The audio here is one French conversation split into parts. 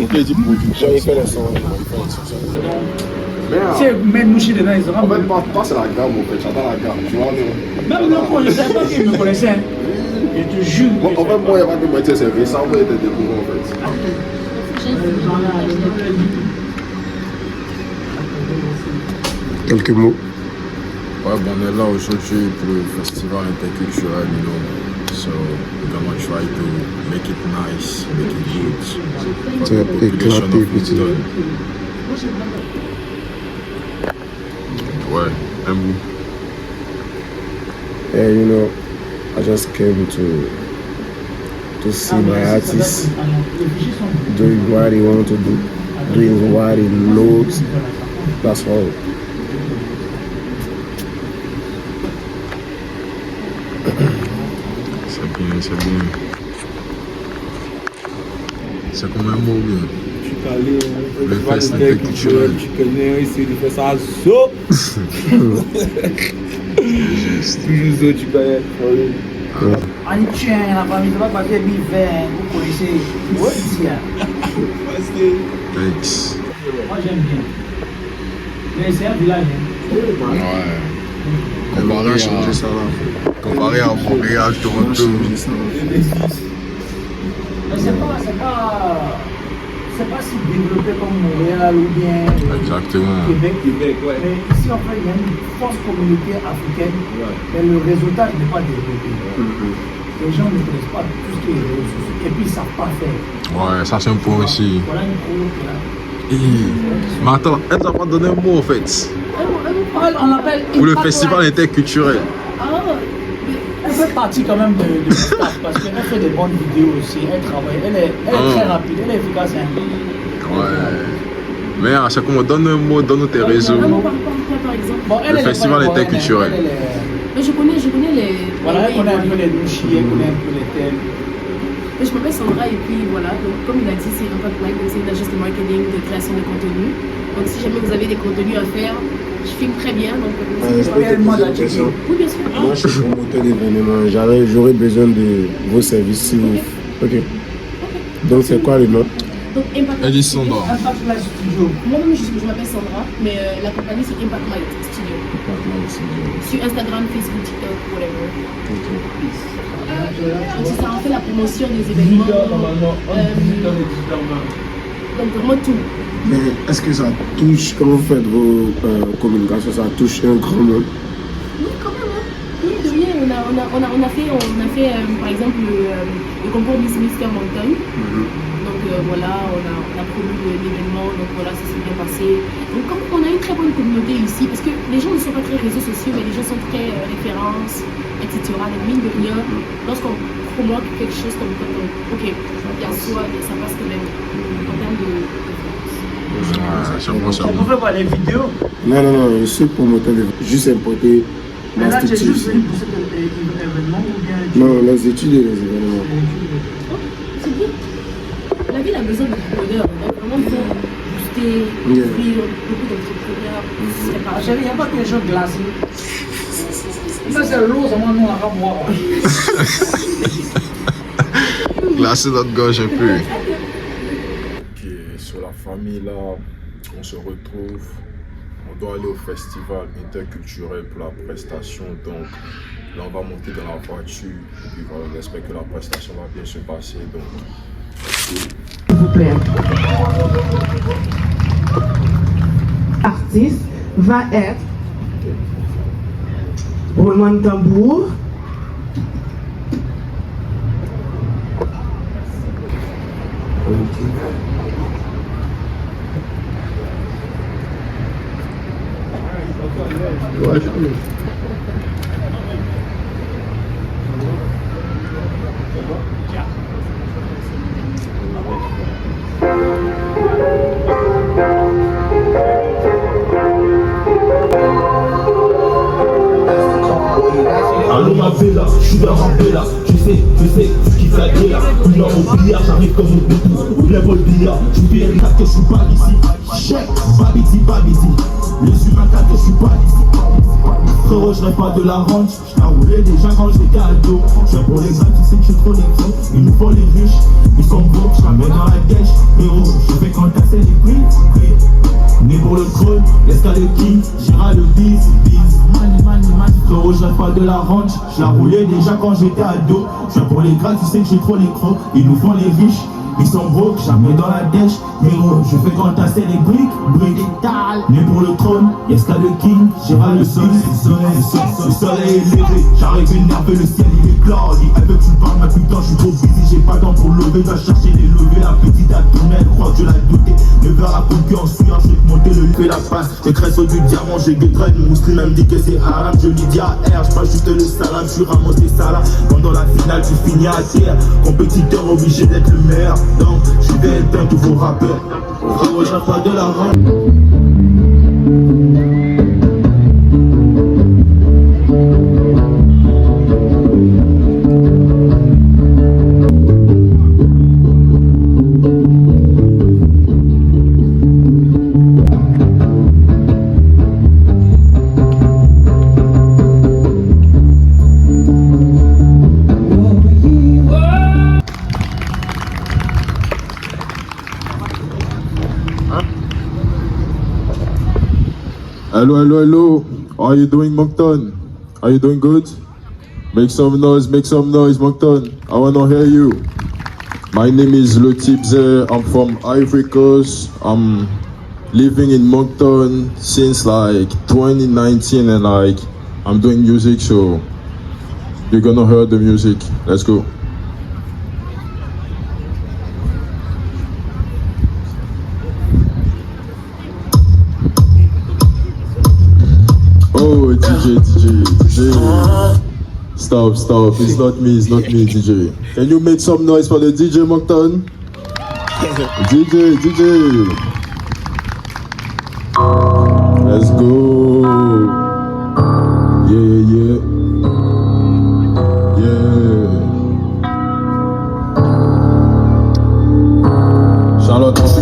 Ok, il dit production. Il fait les sons. C'est même mouché dedans, ils auront. En fait, pas c'est la gamme, en fait. J'attends la gamme. Tu vois, même le pro, je ne savais pas qu'il me connaissait. Je te jure. En fait, moi, il n'y a pas de métier, c'est récent, moi, il était découvert, en fait. Quelques mots. Ouais, bon, on est là aujourd'hui pour le festival interculturel, you know. So we're gonna try to make it nice, make it good. C'est éclaté, petit. Ouais, un bout. And you know, I just came to see my artist doing what he wants to do, doing what he knows. That's all. C'est bien, c'est bien. C'est comme un mot bien. Tu peux aller Le festival culturel. Tu connais, essayer de faire ça à zo. Toujours zo, tu connais. En tient, la famille de la partie vivant, vous connaissez. Thanks. Moi j'aime bien. Mais c'est un village. Ouais. Comparé à Montréal, Toronto. Mais c'est pas si développé comme Montréal ou bien Exactement. Québec. Ouais. Mais ici en fait il y a une forte communauté africaine, mais le résultat n'est pas développé. Les gens ne connaissent pas tout ce qui est réseaux sociaux et puis ils ne savent pas faire. Ouais, ça c'est un point aussi. Voilà une pro là. Mais attends, elle t'a pas donné un mot en fait. On l'appelle Pour le festival interculturel. Elle fait partie quand même de staff parce qu'elle fait des bonnes vidéos aussi. Elle travaille, elle est très rapide, elle est efficace. Hein. Ouais. Mais à chaque fois, donne un mot, donne tes réseaux. Par exemple. Bon, Le festival interculturel. Mais je connais les. Voilà, elle connaît un peu les douchis, elle connaît un peu les thèmes. Je m'appelle Sandra et puis voilà, donc comme il a dit, c'est Impact Live, donc c'est une agence de marketing, de création de contenu. Donc si jamais vous avez des contenus à faire, je filme très bien. Donc, oui, bien sûr. Moi, je suis promoteur d'événements. J'aurais besoin de vos services si vous. Ok. Donc, c'est quoi le nom? Donc, Impact Elle dit Sandra. Impact Live Studio. Moi-même, je m'appelle Sandra, mais la compagnie c'est Impact Light Studio. Sur Instagram, Facebook, TikTok, whatever. Donc, c'est ça, on fait la promotion des événements. Donc, vraiment tout. Mais est-ce que ça touche, quand vous faites vos communications, ça touche un grand monde? Oui, quand même. Hein. Oui, de rien. On a fait par exemple, le concours Mister Mountain. Donc, voilà, on a promu l'événement. Donc, voilà, ça s'est bien passé. Donc, comme on a une très bonne communauté ici, parce que les gens ne sont pas très réseaux sociaux, mais les gens sont très références, etc. Donc, mine de rien, lorsqu'on promote quelque chose comme ça, ok, il y a soi, ça passe quand même en termes de On peut voir les vidéos. Non, je suis promoteur de juste importer Mais là, tu es structure. juste venu pour cet événement ou bien Non, les études et les événements. C'est bien. La ville a besoin d'entrepreneurs. Donc, vraiment, il faut booster, ouvrir beaucoup d'entrepreneurs. C'est pas Chérie, il n'y a pas que les gens glacés. Ça, c'est l'eau, ça, moi, nous, on va boire. Glacer notre gorge un peu. Ok, sur la famille là, on se retrouve. On doit aller au festival interculturel pour la prestation. Donc là, on va monter dans la voiture. Et puis voilà, j'espère que la prestation va bien se passer. Donc, S'il vous plaît. Artiste va être roulement de tambour. Allô ma bella, je suis dans un bella. Je sais, tu quittes la guerre. Puis là au billard, j'arrive comme un bouton. Lève le billard, je fais un que je suis pas ici. Check, babidi. Les humains que je suis pas ici. Frérot, je rêve pas de la ranch. J't'ai roulé déjà quand j'étais ado. Je viens pour les gars, tu sais que je suis trop nexon. Il nous faut les riches, ils sont beaux. Je ramène dans la dèche, héros. le trône, laisse qu'à le king, j'irai le bis. Frérot, je rêve pas de la ranch, je la roulais déjà quand j'étais ado. Je viens pour les gras, tu sais que j'ai trop les crocs, ils nous font les riches. Ils sont broke, jamais dans la dèche. Héros, je fais grand tasser les briques étales. Né pour le trône, yes qu'à le king, j'irai le soleil. Le soleil est levé, j'arrive énervé, le ciel il éclate. Elle veut que tu parles, ma putain, je suis trop busy, j'ai pas le temps pour lever. Va chercher les levées, la petite à tourner, elle croit que je l'ai douté. Le verre à confiance, je vais te monter le fais la passe. J'ai crèche du diamant, j'ai guettre, mon muscle même dit que c'est haram. Je lui dis à R, je pas juste le salam, je suis ramassé ça là. Pendant la finale, tu finis à terre. Compétiteur obligé d'être le meilleur. Donc, je vais éteindre tous vos rappeurs. Frérot, j'ai pas de la rame. Hello. How are you doing, Moncton? Are you doing good? Make some noise, Moncton. I wanna hear you. My name is Lotipze. I'm from Ivory Coast. I'm living in Moncton since like 2019 and like I'm doing music, so you're gonna hear the music. Let's go. Oh, DJ. Stop. It's not me, DJ. Can you make some noise for the DJ, Moncton? DJ. Let's go. Yeah. Charlotte, on fait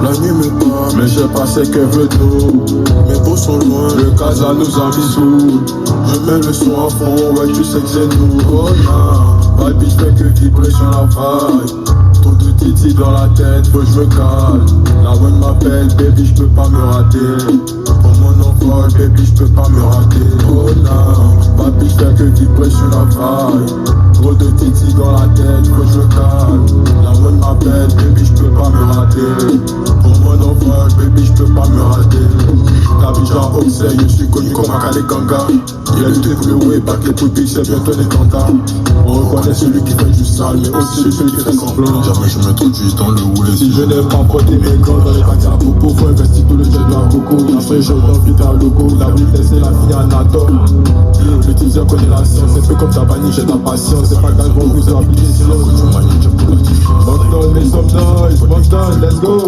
la nuit me parle, mais je sais pas ce qu'elle veut nous. Mes beaux sont loin, le casa nous a mis sous. Je mets le son à fond, ouais tu sais que c'est nous. Oh non, baby je fais que vibrer sur la vibe. Trop de titi dans la tête, faut que je me calme. La bonne m'appelle, baby je peux pas me rater. Pour mon envol, baby je peux pas me rater. Oh non, baby je fais que vibrer sur la vibe. Trop de titi dans la tête, faut que je me calme. La bonne m'appelle, baby je peux pas me rater. Pour mon envol, baby je peux pas me rater. Abidjan, Oxley, je suis connu comme Akale Ganga. Il a lutté pour le way back, les poupées, c'est bientôt les tantas. On reconnaît celui qui fait du sale, mais aussi celui qui fait semblant. Jamais je m'introduis dans le way. Si je n'ai pas porté mes gants dans les paquets à popo, faut investir tout le jet de la coco. Après je t'invite à logo, la vitesse c'est la fille à Nato. Le teaser connaît la science, c'est peu comme ta vanille, j'ai ta patience. C'est pas grave, on vous a appliqué silence. Moncton, make some noise, Moncton, let's go.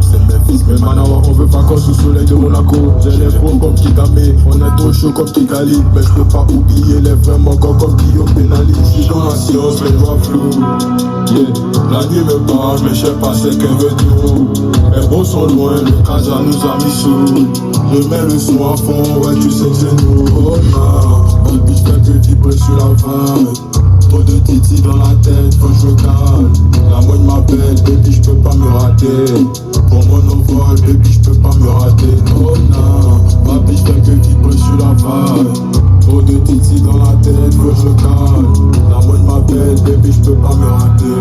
C'est Memphis, mais maintenant on veut vacances sous soleil de Monaco. J'ai les pros comme Kigame, on est trop chaud comme Kigali. Mais je peux pas oublier les vrais manquants comme Guillaume Benali. Je suis dans la science, mais je vois flou. La nuit me parle, mais je sais pas ce qu'elle veut nous. Les beaux sont loin, le casa nous a mis sous. Je mets le son à fond, ouais tu sais que c'est nous. Oh non, baby je fais que vibrer sur la vibe. Trop de titi dans la tête, faut que je me calme. La moine m'appelle, baby je peux pas me rater. Pour mon envol, baby je peux pas me rater. Oh non, baby je fais que vibrer sur la vibe. Trop de titi dans la tête, faut que je me calme. La moine m'appelle, baby je peux pas me rater.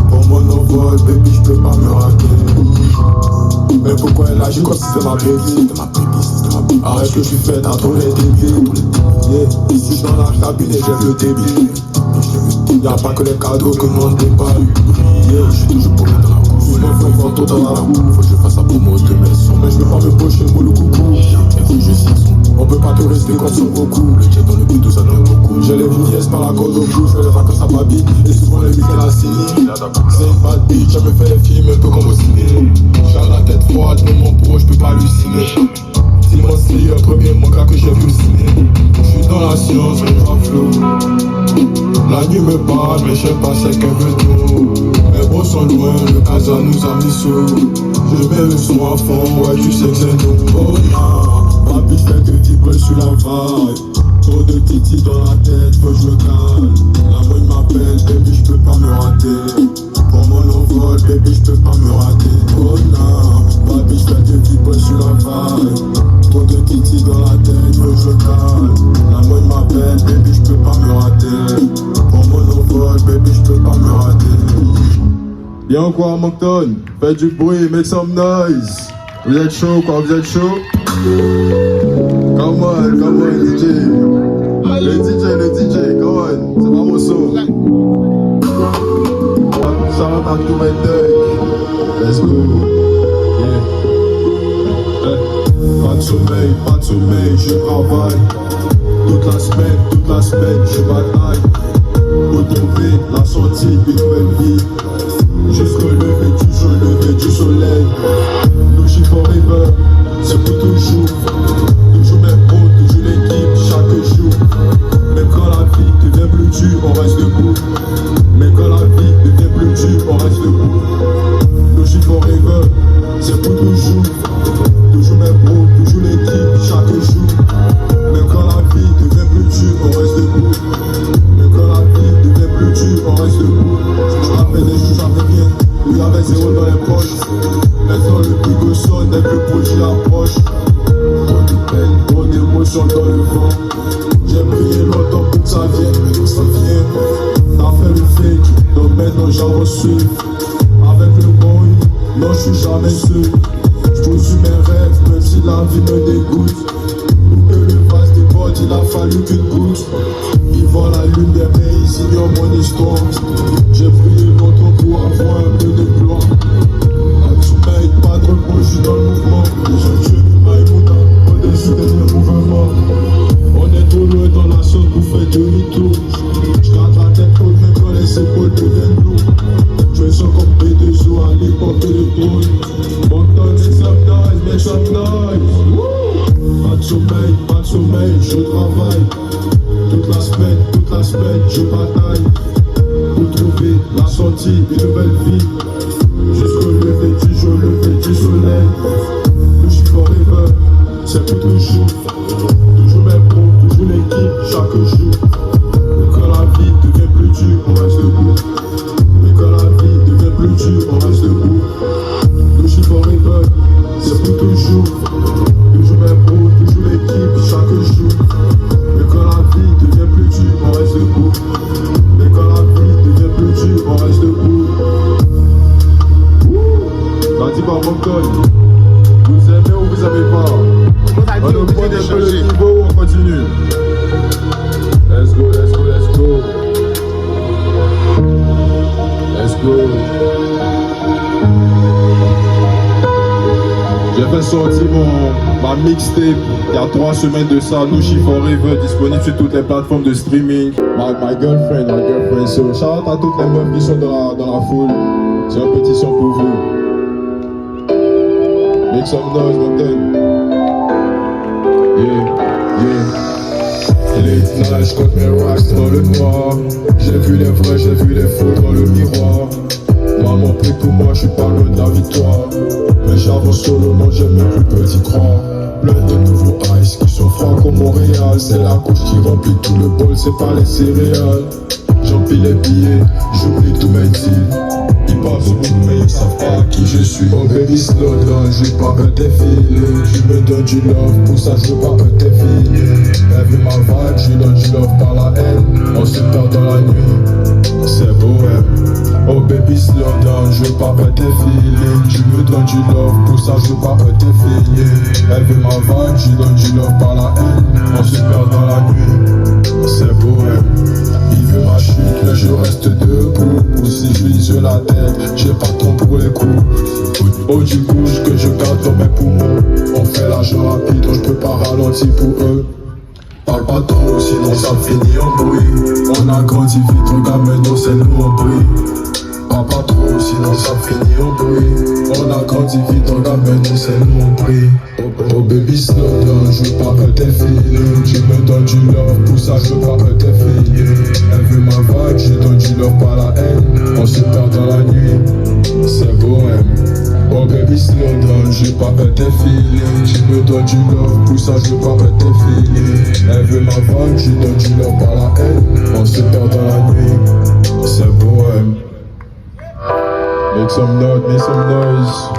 Pour mon envol, baby je peux pas me rater. Mais pourquoi elle agit comme si c'était ma baby? Arrête ce que tu fais, t'as trop les débiles. Ici dans la cabine, j'ai le débit. Y'a pas que les cadeaux que nous on déballe. Je suis toujours pour dans la cour. Souvent faut voir tout dans la roue. Faut que je fasse un promo de mes sons. Mais je peux pas me pocher pour le coucou. On peut pas tout rester comme son Goku. Le jet dans le but, tout ça donne beaucoup. J'ai les vignettes par la corde au cou. Je fais les vacances à Babi. Et souvent les week-ends à Sini. C'est une bad bitch, elle me fait les films un peu comme au ciné. J'ai la tête froide, mais mon pro je peux pas halluciner. C'est mon style, un premier manga que j'ai vu au ciné. Je suis dans la science, mais je vois flou. La nuit me parle, mais je sais pas ce qu'elle veut nous. Les beaux sont loin, le casa nous a mis sous. Je mets le son à fond, ouais tu sais que c'est nous. Oh non, baby je fais que vibrer sur la vibe. Trop de titi dans la tête, faut que je me calme. La bonne m'appelle, baby je peux pas me rater. Pour mon envol, baby, j'peux pas me rater. Oh non, baby, j'fais des vibres sur la vague. Trop de titi dans la tête, faut que je calme. La mode m'appelle, baby, j'peux pas me rater. Pour mon envol, baby, j'peux pas me rater. Y'a quoi, Moncton? Faites du bruit, make some noise. Vous êtes chaud, quoi, vous êtes chaud? Come on, DJ. Le DJ, come on. C'est pas mon son. Shout out à tous mes thugs. Let's go. Yeah. Pas de sommeil, je travaille. Toute la semaine, je bataille. Pour trouver la sortie d'une nouvelle vie. Jusqu'au lever du soleil. Nous j'y forever, c'est pour toujours. Toujours même haut, toujours l'équipe, chaque jour. Même quand la vie devient plus dure, on reste debout. Même quand la vie devient plus dure, on reste debout. Nous j'y forever, c'est pour toujours. Toujours même haut, toujours l'équipe, chaque jour. Même quand la vie devient plus dure, on reste debout. Même quand la vie devient plus dure, on reste debout. Je rappelle des jours, j'avais rien. Il y avait zéro dans les poches. Maintenant le bigot sonne dès que le projet approche. Trop de peine, trop d'émotions dans le vent. J'ai prié longtemps pour que ça vienne, mais ça vient. T'as fait le fake, donc maintenant j'en reçu. Avec le bon, non je suis jamais seul. J'poursuis mes rêves, même si la vie me dégoûte. Pour que le vase déborde, il a fallu qu'une goutte. Ils voient la lumière, mais ils ignorent mon histoire. J'ai prié longtemps pour avoir un peu de gloire. Pas de sommeil, pas de repos, je suis dans le mouvement. Les jeunes Maïmouna, au-dessus des mouvements. On est trop loin dans la sauce pour faire demi-tour. J'garde la tête haute, même quand les épaules deviennent lourdes. Je me sens comme B2O à l'époque de l'épaule. Moncton, make some noise. Pas de sommeil, je travaille. Toute la semaine, je bataille. Pour trouver la sortie d'une nouvelle vie. Jusqu'au lever du jour, lever du soleil. Le chiffre forever, c'est pour toujours. Toujours même pro, toujours l'équipe, chaque jour. Mais quand la vie devient plus dure, on reste debout. Mais quand la vie devient plus dure, on reste debout. Le chiffre forever, c'est pour toujours. Toujours même pro, toujours l'équipe, chaque jour. Mais quand la vie devient plus dure, on reste debout. Mais quand la vie devient plus dure, on reste debout. Ça dit par Moncton. Vous aimez ou vous aimez pas? On augmente un peu le niveau ou on continue? Let's go. J'ai fait sortir ma mixtape il y a 3 semaines de ça, No She Forever, disponible sur toutes les plateformes de streaming. My girlfriend, so shout out à toutes les meufs qui sont dans la foule. C'est un petit son pour vous. Make some noise, Moncton. Late night, je compte mes racks dans le noir. J'ai vu les vrais, j'ai vu les faux dans le miroir. Maman prie pour moi, je suis pas loin de la victoire. Mais j'avance solo, moi j'aime mes plus petits croix. Plein de nouveaux ice qui sont froids comme Montréal. C'est la couche qui remplit tout le bol, c'est pas les céréales. J'empile les billets, j'oublie tous mes deals. Ils parlent beaucoup mais ils savent pas qui je suis. Oh baby slow down, je veux pas un défilé. Je me donne du love, pour ça je veux pas un défilé. Elle veut ma vibe, je lui donne du love par la haine. On se perd dans la nuit, c'est bohème. Oh baby slow down, je veux pas un défilé. Je me donne du love, pour ça je veux pas un défilé. Elle veut ma vibe, je lui donne du love par la haine. On se perd dans la nuit, c'est bohème. Il veut ma chute, mais je reste debout. Ou si je vise la tête, j'ai pas de temps pour les coups. Oh du couche que je garde dans mes poumons. On fait l'argent rapide, donc je peux pas ralentir pour eux. Parle pas trop, sinon ça finit en bruit. On a grandi vite, regarde maintenant c'est nous en bruit. Parle pas trop, sinon ça finit en bruit. On a grandi vite, regarde maintenant c'est nous en bruit. Oh baby slow down, je veux pas un défilé. Je me donne du love, pour ça je veux pas un défilé. Elle veut ma vibe, je donne du love par la haine. On se perd dans la nuit, c'est bohème. Oh baby slow down, je veux pas un défilé. Je me donne du love, pour ça je veux pas un défilé. Elle veut ma vibe, je donne du love par la haine. On se perd dans la nuit, c'est bohème. Make some noise, make some noise.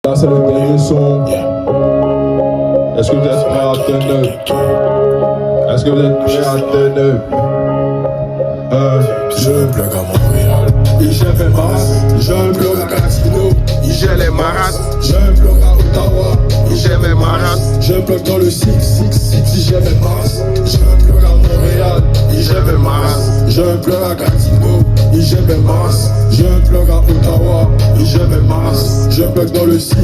Là, c'est le dernier son. Est-ce que vous êtes prêts à turn up? Est-ce que vous êtes prêts à turn up? Je plug à Montréal. Je fais masse. Je plug à Gatineau. J'ai les maras. Je plug à Ottawa. J'ai mes maras. Je plug dans le 6. J'ai mes maras. Je plug à Montréal. J'ai mes maras. Je plug à Gatineau. J'ai mes maras. Je plug à Ottawa. J'ai mes maras. Je plug dans le 6.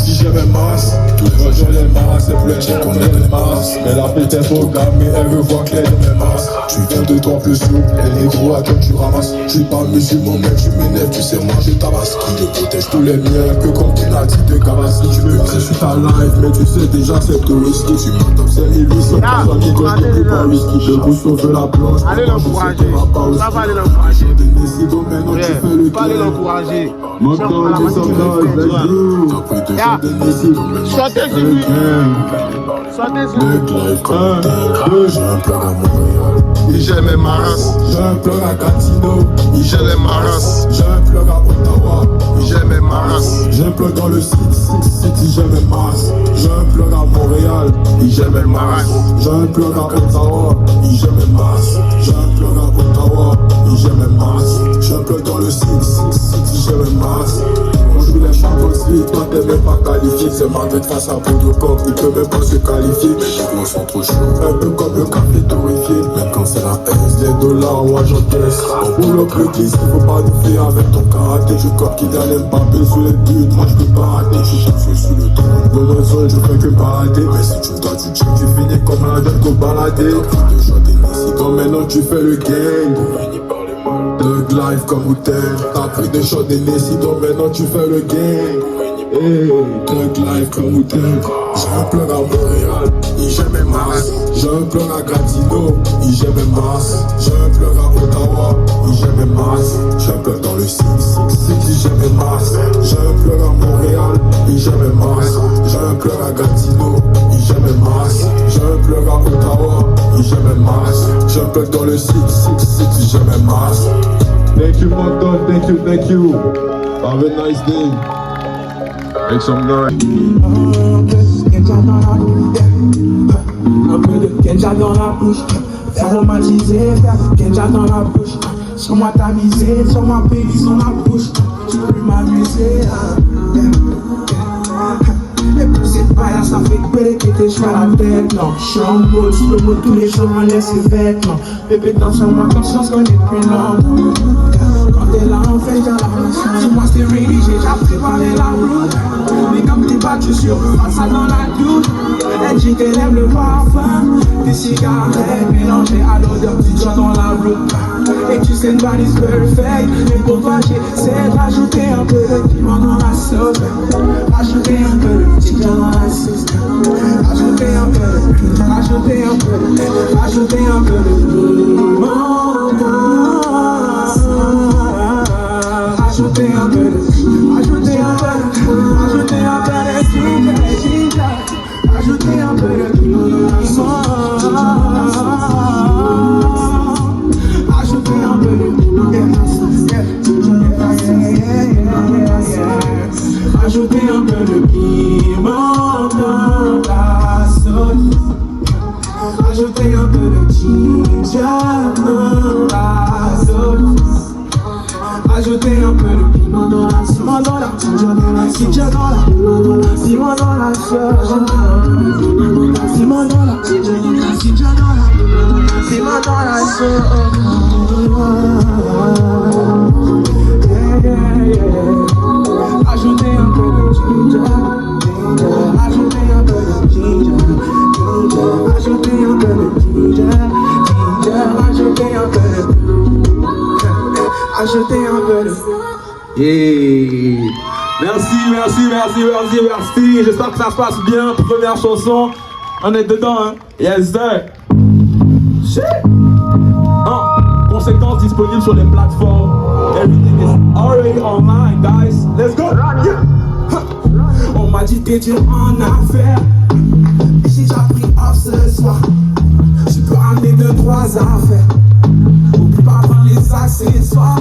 J'ai mes maras. Tous les jours les maras. C'est plein de qu'on est des maras. Elle a fait tes programmes mais elle veut voir clair dans mes maras. Tu viens de toi plus souple. Les négros à toi tu ramasses. Je suis pas musulman mais tu m'énerves. Tu sais moi je tabasse. Qui te protège tous les miens. Que comme tu l'as dit de Cabas. Si tu me crées sur ta live. Mais tu sais déjà c'est tout risqué. Tu m'attends c'est 1800 personnes qui connaissent plus pas whisky. Je vous sauve la planche. Allez l'encourager. Ça va aller l'encourager. Allez l'encourager. Chantez sur lui. Chantez sur lui. J'ai un plug à Montréal. J'ai mes maras. J'ai un plug à Gatineau. J'ai les maras. J'ai un plug à Ottawa. J'ai mes maras. J'ai un plug dans le 6. J'ai mes maras. J'ai un plug à Montréal. J'ai mes maras. J'ai un plug à Ottawa. J'ai mes maras. J'ai un plug à Ottawa. J'ai mes maras. J'ai un plug dans le 6. J'ai mes maras. On joue les Champions League, toi t'es même pas qualifié. C'est Madrid face à Protocop, il peut même pas se qualifier. Mais les joueurs sont trop chauds, un peu comme le café torréfié. Même quand c'est la S, les dollars, moi j'encaisse. On roule up le glisse, il faut pas nous faire avec ton karaté. Je corde qui d'aller Mbappé sous les buts, moi je peux pas rater. Je suis feu sous le trône, dans la zone je fais que balader. Mais si tu me dois du check, tu finis comme la jeune qu'on balader. T'as déjà des incidents, maintenant tu fais le game. Thug life comme hôtel. T'as pris des shots des décidants, maintenant tu fais le game. Hey, Thug life comme hôtel. J'ai un plug à Montréal, j'ai mes maras. J'ai un plug à Gatineau, j'ai mes maras. J'ai un plug à Ottawa, j'ai mes maras. J'ai un plug dans le 6, j'ai mes maras. J'ai un plug à Montréal, j'ai mes maras. J'ai un plug à Gatineau, j'ai mes maras. J'ai un plug à Ottawa, j'ai mes maras. J'ai un plug dans le 6, j'ai mes maras. Thank you, my God, thank you. Have a nice day. Make some noise. Un peu de Kenja dans la bouche, aromatisé, Kenja dans la bouche. Sur moi tamisé, sur ma baby, sur ma bouche. Tu peux m'amuser. Et pour cette paille, ça fait que t'es sur la tête, non. Je suis en mode, je peux tous les jours en laisse ses vêtements. Bébé danse sur ma conscience qu'on est plus longtemps. Quand t'es là, on fait déjà la relation. Dis-moi c'est ready, j'ai déjà préparé la route. Mais comme t'es battu sur ça dans la douche. Elle dit qu'elle aime le parfum des cigarettes mélangées à l'odeur du joint dans la route. Et tu sais, nobody's perfect. Mais pour toi, j'essaie de rajouter un peu de piment dans la sauce. Rajouter un peu de ginger dans la sauce. Rajouter un peu de piment. Rajouter un peu de. Rajouter un peu de piment. Rajouter un peu de. Rajouter un peu de. Rajouter un peu de ginger. Rajouter un peu de piment. Rajouter un peu de piment. Rajouter un peu de piment dans la sauce. Rajouter un peu de ginger dans la sauce. Rajouter un peu de piment dans la sauce. Piment dans la ginger dans la ginger dans la piment dans la sauce. Piment dans la ginger dans la piment dans la sauce. Ajoutez un peu de ginger, ajoutez un peu de ginger, ajoutez un peu de ginger, ajoutez un peu de, ajoutez un peu de. Yeah. Merci. J'espère que ça se passe bien. Première chanson, on est dedans, hein. Yes, sir. Shit. Conséquences disponibles sur les plateformes. Everything is already online, guys. Let's go. Yeah. On m'a dit t'es dur en affaires. J'ai déjà pris off ce soir. Je peux ramener 2-3 affaires. Oublie pas prendre les accessoires.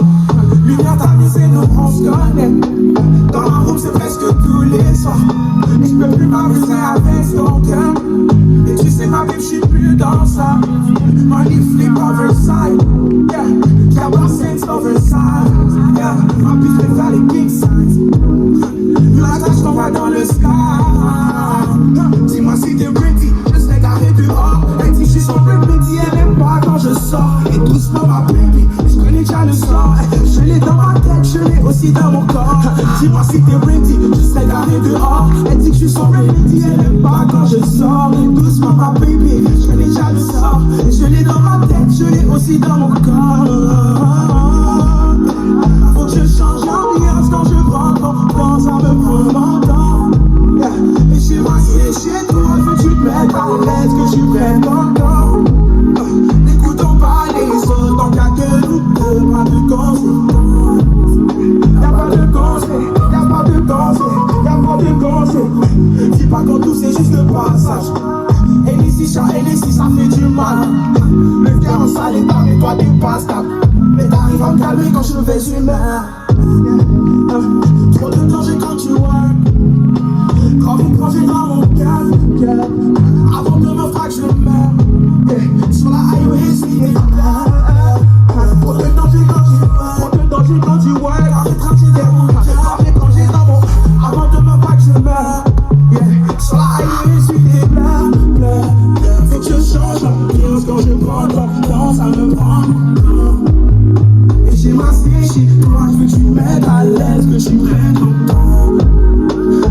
Lumière tamisée, nous on se connaît. Dans ma room c'est presque tous les soirs. Et je peux plus m'amuser avec ton cœur. Et tu sais ma vie, je suis plus dans ça. Money flip overside. Yeah, Cabra sense overside. Yeah, ma piste préfère les big size. Vu la tâche qu'on voit dans le sky. Dis-moi si t'es ready, je serai garé dehors. Elle dit je suis son remedy, elle aime pas quand je sors. Et doucement ma baby, je connais déjà le sort. Je l'ai dans ma tête, je l'ai aussi dans mon corps. Dis-moi si t'es ready, je serai garé dehors. Elle dit que je suis son remedy, elle aime pas quand je sors. Et doucement ma baby, je connais déjà le sort. Et je l'ai dans ma tête, je l'ai aussi dans mon corps. Faut que je change l'ambiance quand je prends, ça me prend mon temps. Yeah. Et chez moi c'est chez toi, faut que tu te mettes à l'aise, que tu prennes encore. N'écoutons pas les autres, tant qu'à que nous deux, pas de conséquences. Y'a pas de conseil, y'a pas de conseil, y'a pas de conseil. Dis pas quand tout c'est juste le passage. Et ici, ça fait du mal. Le cœur en sale état, mais toi t'es pas stable. Mais t'arrives à me calmer quand je vais humain. Trop de danger quand tu work. Quand vous plongez dans mon cœur. Avant de me fracturer, je meurs. Sur la highway, c'est trop de danger quand tu work. Trop de danger quand tu work. Arrête de trancher des roues. Arrête de plonger dans mon. Avant de me fracturer, je meurs. Sur la highway, je suis des pleurs. Faut que je change l'ambiance quand je prends ton temps, ça me prend. Et j'ai ma chez toi, je veux que tu me mettes à l'aise, que je suis prêt longtemps.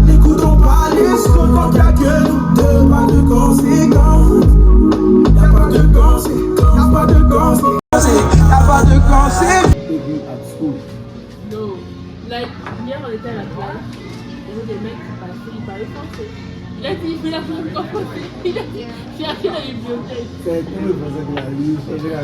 N'écoutons pas les autres, tant qu'il y a que nous deux, pas de conséquences. Y'a pas de conséquences, y'a pas de conséquences, y'a pas de conséquences. No. Like, hier on était à la plage, il y avait des mecs qui passaient, ils parlaient français. Il a dit, mais la chanson en français. Il a dit, j'ai acheté la bibliothèque. C'est cool parce que la vie, c'est